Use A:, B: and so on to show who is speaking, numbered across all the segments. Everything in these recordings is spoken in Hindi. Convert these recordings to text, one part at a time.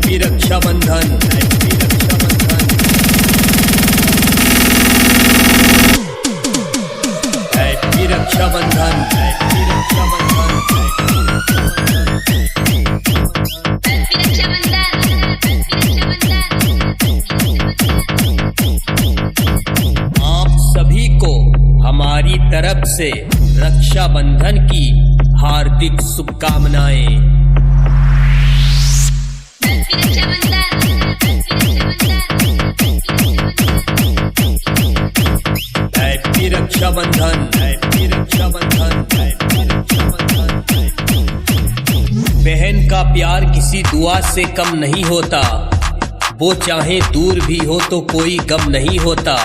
A: Happy Rakshabandhan, happy Rakshabandhan, happy Rakshabandhan, happy Rakshabandhan, आप सभी को हमारी तरफ से रक्षाबंधन की हार्दिक शुभकामनाएं। Happy Rakshabandhan, happy Rakshabandhan, happy Rakshabandhan. बहन का प्यार किसी दुआ से कम नहीं होता, वो चाहे दूर भी हो तो कोई गम नहीं होता।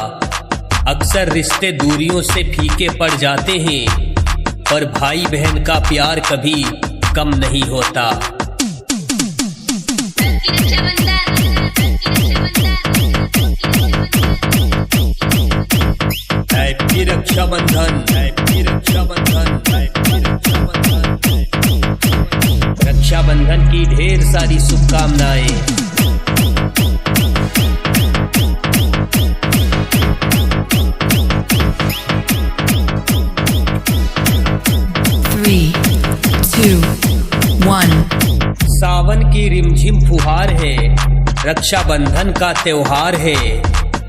A: अक्सर रिश्ते दूरियों से फीके पड़ जाते हैं, पर भाई बहन का प्यार कभी कम नहीं होता। Happy Rakshabandhan, happy Rakshabandhan, happy Rakshabandhan. Rakshabandhan की ढेर सारी शुभकामनाएं। सावन की रिमझिम फुहार है, रक्षाबंधन का त्योहार है।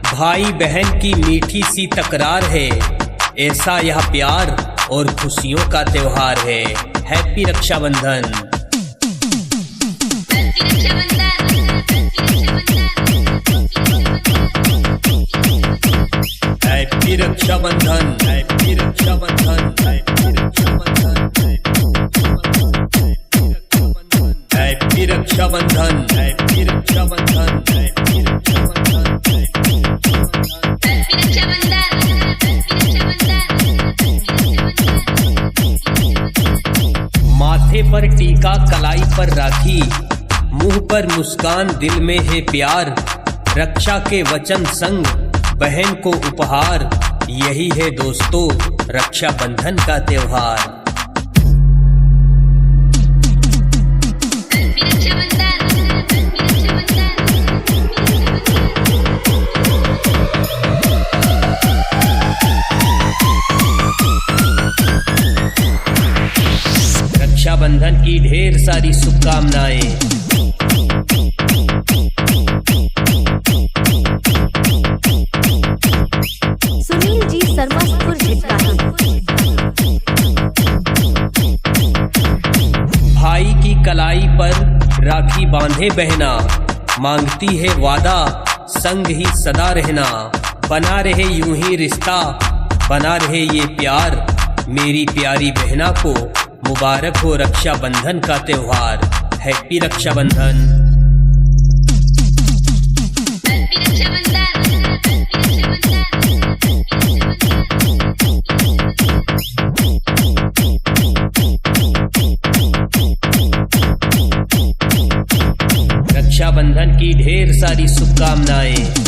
A: भाई बहन की मीठी सी तकरार है, ऐसा यह प्यार और खुशियों का त्योहार है। Happy Rakshabandhan. Happy Rakshabandhan, happy Rakshabandhan, happy Rakshabandhan, happy Rakshabandhan, happy Rakshabandhan, happy Rakshabandhan. माथे पर टीका, कलाई पर राखी, मुंह पर मुस्कान, दिल में है प्यार। रक्षा के वचन संग बहन को उपहार, यही है दोस्तों रक्षाबंधन का त्योहार। रक्षाबंधन की ढेर सारी शुभकामनाएं।
B: सुनील जी शर्मा
A: भाई की कलाई पर राखी बांधे बहना, मांगती है वादा संग ही सदा रहना। बना रहे यूं ही रिश्ता, बना रहे ये प्यार, मेरी प्यारी बहना को मुबारक हो रक्षाबंधन का त्योहार। हैप्पी रक्षाबंधन। रक्षाबंधन की ढेर सारी शुभकामनाएं।